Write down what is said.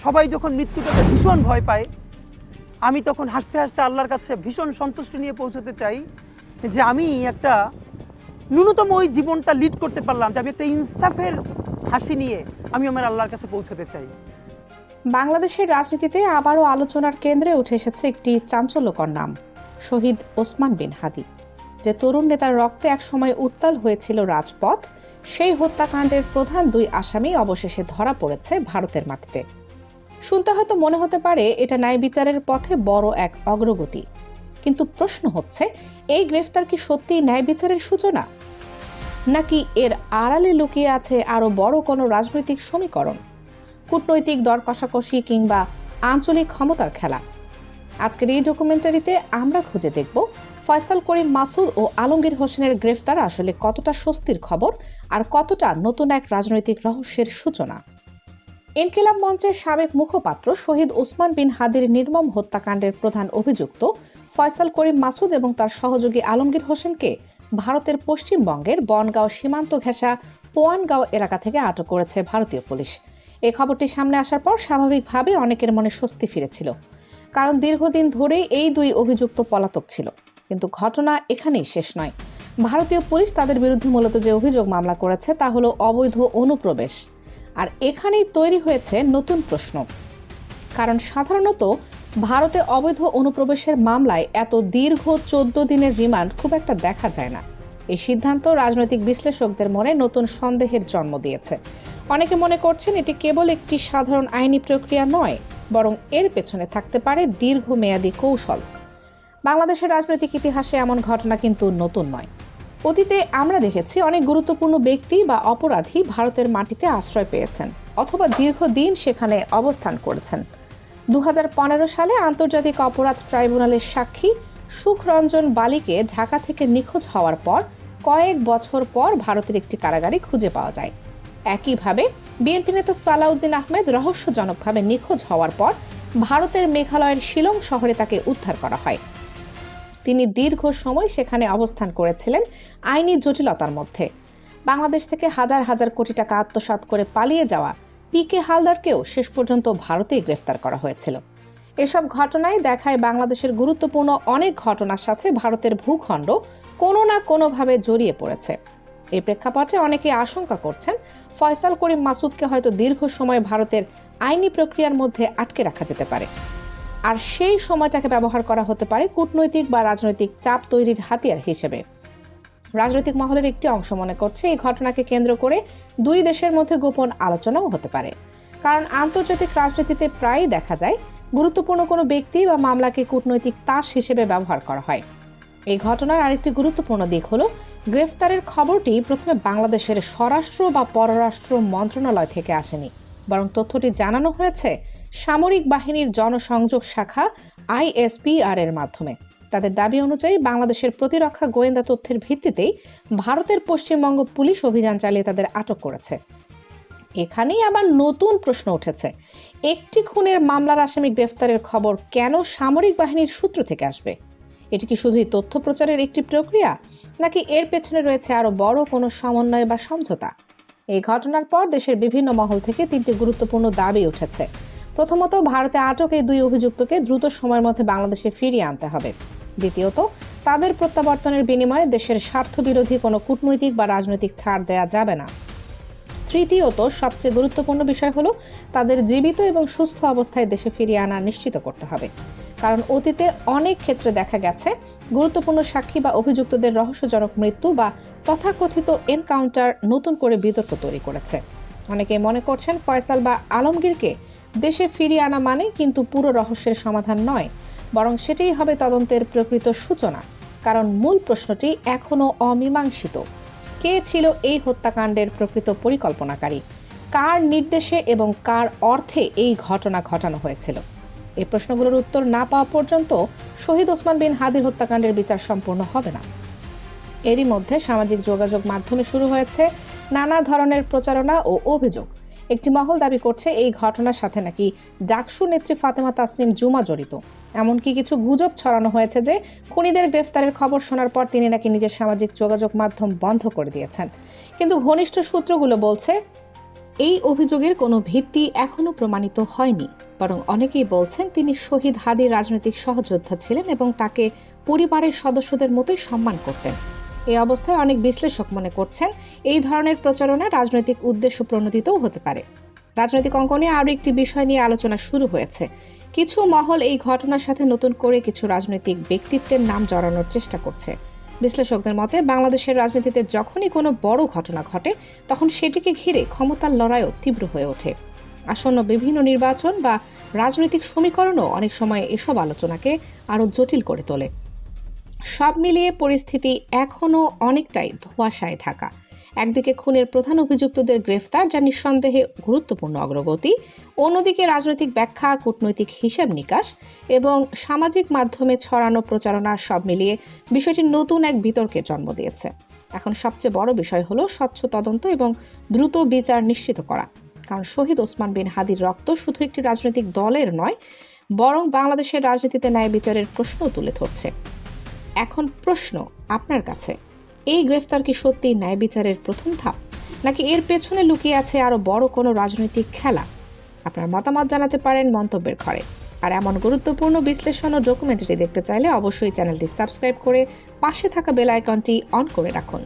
সবাই যখন মৃত্যুটাকে ভীষণ ভয় পায়, আমি তখন হাসতে হাসতে আল্লাহর কাছে ভীষণ সন্তুষ্টি নিয়ে পৌঁছতে চাই যে আমি একটা ন্যূনতম ওই জীবনটা লিড করতে পারলাম, যে আমি একটা ইনসাফের হাসি নিয়ে আমি আমার আল্লাহর কাছে পৌঁছতে চাই। বাংলাদেশের রাজনীতিতে আবারও আলোচনার কেন্দ্রে উঠে এসেছে একটি চাঞ্চল্যকর নাম, শহীদ ওসমান বিন হাদি। যে তরুণ নেতার রক্তে একসময় উত্তাল হয়েছিল রাজপথ, সেই হত্যাকাণ্ডের প্রধান দুই আসামি অবশেষে ধরা পড়েছে ভারতের মাটিতে। শুনতে হয়তো মনে হতে পারে এটা ন্যায় বিচারের পথে বড় এক অগ্রগতি, কিন্তু প্রশ্ন হচ্ছে, এই গ্রেফতার কি সত্যিই ন্যায় বিচারের সূচনা, নাকি এর আড়ালে লুকিয়ে আছে আরও বড় কোনো রাজনৈতিক সমীকরণ, কূটনৈতিক দর কষাকষি কিংবা আঞ্চলিক ক্ষমতার খেলা? আজকের এই ডকুমেন্টারিতে আমরা খুঁজে দেখব ফয়সাল করিম মাসুদ ও আলমগীর হোসেনের গ্রেফতার আসলে কতটা স্বস্তির খবর আর কতটা নতুন এক রাজনৈতিক রহস্যের সূচনা। ইনকিলাব মঞ্চের সাবেক মুখপাত্র শহীদ ওসমান বিন হাদির নির্মম হত্যাকাণ্ডের প্রধান অভিযুক্ত ফয়সাল করিম মাসুদ এবং তার সহযোগী আলমগীর হোসেনকে ভারতের পশ্চিমবঙ্গের বনগাঁও সীমান্ত ঘেঁষা পোয়ানগাঁও এলাকা থেকে আটক করেছে ভারতীয় পুলিশ। এই খবরটি সামনে আসার পর স্বাভাবিকভাবে অনেকের মনে স্বস্তি ফিরেছিল, কারণ দীর্ঘদিন ধরেই এই দুই অভিযুক্ত পলাতক ছিল। কিন্তু ঘটনা এখানেই শেষ নয়। ভারতীয় পুলিশ তাদের বিরুদ্ধে মূলত যে অভিযোগ মামলা করেছে তা হলো অবৈধ অনুপ্রবেশ। আর এখানেই তৈরি হয়েছে নতুন প্রশ্ন, কারণ সাধারণত ভারতে অবৈধ অনুপ্রবেশের মামলায় এত দীর্ঘ 14 দিনের রিমান্ড খুব একটা দেখা যায় না। এই সিদ্ধান্ত রাজনৈতিক বিশ্লেষকদের মনে নতুন সন্দেহের জন্ম দিয়েছে। অনেকে মনে করছেন এটি কেবল একটি সাধারণ আইনি প্রক্রিয়া নয়, বরং এর পেছনে থাকতে পারে দীর্ঘমেয়াদী কৌশল। বাংলাদেশের রাজনৈতিক ইতিহাসে এমন ঘটনা কিন্তু নতুন নয়। অতীতে আমরা দেখেছি অনেক গুরুত্বপূর্ণ ব্যক্তি বা অপরাধী ভারতের মাটিতে আশ্রয় পেয়েছেন অথবা দীর্ঘদিন সেখানে অবস্থান করেছেন। 2015 সালে আন্তর্জাতিক অপরাধ ট্রাইব্যুনালের সাক্ষী সুখরঞ্জন বালিকে ঢাকা থেকে নিখোঁজ হওয়ার পর কয়েক বছর পর ভারতের একটি কারাগারে খুঁজে পাওয়া যায়। একইভাবে বিএনপি নেতা সালাউদ্দিন আহমেদ রহস্যজনকভাবে নিখোঁজ হওয়ার পর ভারতের মেঘালয়ের শিলং শহরে তাকে উদ্ধার করা হয়। তিনি দীর্ঘ সময় সেখানে অবস্থান করেছিলেন আইনি জটিলতার মধ্যে। বাংলাদেশ থেকে হাজার হাজার কোটি টাকা আত্মসাৎ করে পালিয়ে যাওয়া পিকে হালদারকেও শেষ পর্যন্ত ভারতেই গ্রেফতার করা হয়েছিল। এসব ঘটনায় দেখায় বাংলাদেশের গুরুত্বপূর্ণ অনেক ঘটনার সাথে ভারতের ভূখণ্ড কোনো না কোনোভাবে জড়িয়ে পড়েছে। এই প্রেক্ষাপটে অনেকে আশঙ্কা করছেন ফয়সাল করিম মাসুদকে হয়তো দীর্ঘ সময় ভারতের আইনি প্রক্রিয়ার মধ্যে আটকে রাখা যেতে পারে, আর সেই সময়টাকে ব্যবহার করা হতে পারে কূটনৈতিক বা রাজনৈতিক চাপ তৈরির হাতিয়ার হিসেবে। রাজনৈতিক মহলের একটি অংশ মনে করছে এই ঘটনাকে কেন্দ্র করে দুই দেশের মধ্যে গোপন আলোচনাও হতে পারে, কারণ আন্তর্জাতিক রাজনীতিতে প্রায়ই দেখা যায় গুরুত্বপূর্ণ কোনো ব্যক্তি বা মামলাকে কূটনৈতিক তাস হিসেবে ব্যবহার করা হয়। এই ঘটনার আরেকটি গুরুত্বপূর্ণ দিক হলো গ্রেফতারের খবরটি প্রথমে বাংলাদেশের স্বরাষ্ট্র বা পররাষ্ট্র মন্ত্রণালয় থেকে আসেনি, বরং তথ্যটি জানানো হয়েছে সামরিক বাহিনীর জনসংযোগ শাখা ISPR এর মাধ্যমে। তাদের দাবি অনুযায়ী বাংলাদেশের প্রতিরক্ষা গোয়েন্দা তথ্যের ভিত্তিতেই ভারতের পশ্চিমবঙ্গ পুলিশ অভিযান চালিয়ে তাদের আটক করেছে। এখানেই আবার নতুন প্রশ্ন উঠেছে, একটি খুনের মামলার আসামি গ্রেফতারের খবর কেন সামরিক বাহিনীর সূত্র থেকে আসবে? এটি কি শুধুই তথ্য প্রচারের একটি প্রক্রিয়া, নাকি এর পেছনে রয়েছে আরো বড় কোনো সমন্বয় বা সমঝোতা? এই ঘটনার পর দেশের বিভিন্ন মহল থেকে তিনটি গুরুত্বপূর্ণ দাবি উঠেছে। প্রথমত, ভারতে আটক এই দুই অভিযুক্তকে দ্রুত সময়ের মধ্যে বাংলাদেশে ফিরিয়ে আনতে হবে। দ্বিতীয়ত, তাদের প্রত্যাবর্তনের বিনিময়ে দেশের স্বার্থবিরোধী কোনো কূটনৈতিক বা রাজনৈতিক ছাড় দেয়া যাবে না। তৃতীয়ত, সবচেয়ে গুরুত্বপূর্ণ বিষয় হলো তাদের জীবিত এবং সুস্থ অবস্থায় দেশে ফিরিয়ে আনা নিশ্চিত করতে হবে, কারণ অতীতে অনেক ক্ষেত্রে দেখা গেছে গুরুত্বপূর্ণ সাক্ষী বা অভিযুক্তদের রহস্যজনক মৃত্যু বা তথাকথিত এনকাউন্টার নতুন করে বিতর্ক তৈরি করেছে। অনেকে মনে করছেন ফয়সাল বা আলমগীরকে দেশে ফিরিয়ে আনা মানে কিন্তু পুরো রহস্যের সমাধান নয়, বরং সেটাই হবে তদন্তের প্রকৃত সূচনা, কারণ মূল প্রশ্নটি এখনও অমীমাংসিত। কে ছিল এই হত্যাকাণ্ডের প্রকৃত পরিকল্পনাকারী, কার নির্দেশে এবং কার অর্থে এই ঘটনা ঘটানো হয়েছিল? এই প্রশ্নগুলোর উত্তর না পাওয়া পর্যন্ত শহীদ ওসমান বিন হাদির হত্যাকাণ্ডের বিচার সম্পূর্ণ হবে না। এরই মধ্যে সামাজিক যোগাযোগ মাধ্যমে শুরু হয়েছে নানা ধরনের প্রচারণা ও অভিযোগ। একটি মহল দাবি করছে এই ঘটনার সাথে নাকি ডাকসু নেত্রী ফাতেমা তাসনিম জুমা জড়িত। এমনকি কিছু গুজব ছড়ানো হয়েছে যে খুনিদের গ্রেফতারের খবর শোনার পর তিনি নাকি নিজের সামাজিক যোগাযোগ মাধ্যম বন্ধ করে দিয়েছেন। কিন্তু ঘনিষ্ঠ সূত্রগুলো বলছে এই অভিযোগের কোনো ভিত্তি এখনও প্রমাণিত হয়নি, বরং অনেকেই বলছেন তিনি শহীদ হাদির রাজনৈতিক সহযোদ্ধা ছিলেন এবং তাকে পরিবারের সদস্যদের মতোই সম্মান করতেন। এই অবস্থায় অনেক বিশ্লেষক মনে করছেন এই ধরনের প্রচারণা রাজনৈতিক উদ্দেশ্য প্রণোদিতও হতে পারে। রাজনৈতিক অঙ্গনে আরও একটি বিষয় নিয়ে আলোচনা শুরু হয়েছে। কিছু মহল এই ঘটনার সাথে নতুন করে কিছু রাজনৈতিক ব্যক্তিত্বের নাম জড়ানোর চেষ্টা করছে। বিশ্লেষকদের মতে বাংলাদেশের রাজনীতিতে যখনই কোনো বড় ঘটনা ঘটে তখন সেটিকে ঘিরে ক্ষমতার লড়াইও তীব্র হয়ে ওঠে। আসন্ন বিভিন্ন নির্বাচন বা রাজনৈতিক সমীকরণও অনেক সময় এসব আলোচনাকে আরও জটিল করে তোলে। সব মিলিয়ে পরিস্থিতি এখনও অনেকটাই ধোঁয়াশায় ঢাকা। একদিকে খুনের প্রধান অভিযুক্তদের গ্রেফতার, যা নিঃসন্দেহে গুরুত্বপূর্ণ অগ্রগতি, অন্যদিকে রাজনৈতিক ব্যাখ্যা, কূটনৈতিক হিসাব নিকাশ এবং সামাজিক মাধ্যমে ছড়ানো প্রচারণা সব মিলিয়ে বিষয়টি নতুন এক বিতর্কের জন্ম দিয়েছে। এখন সবচেয়ে বড় বিষয় হলো স্বচ্ছ তদন্ত এবং দ্রুত বিচার নিশ্চিত করা, কারণ শহীদ ওসমান বিন হাদির রক্ত শুধু একটি রাজনৈতিক দলের নয়, বরং বাংলাদেশের রাজনীতিতে ন্যায় বিচারের প্রশ্ন তুলে ধরছে। এখন প্রশ্ন আপনার কাছে, এই গ্রেফতার কি সত্যি ন্যায় বিচারের প্রথম ধাপ, নাকি এর পেছনে লুকিয়ে আছে আরও বড় কোনো রাজনৈতিক খেলা? আপনার মতামত জানাতে পারেন মন্তব্যের ঘরে। আর এমন গুরুত্বপূর্ণ বিশ্লেষণ ও ডকুমেন্টারি দেখতে চাইলে অবশ্যই চ্যানেলটি সাবস্ক্রাইব করে পাশে থাকা বেল আইকনটি অন করে রাখুন।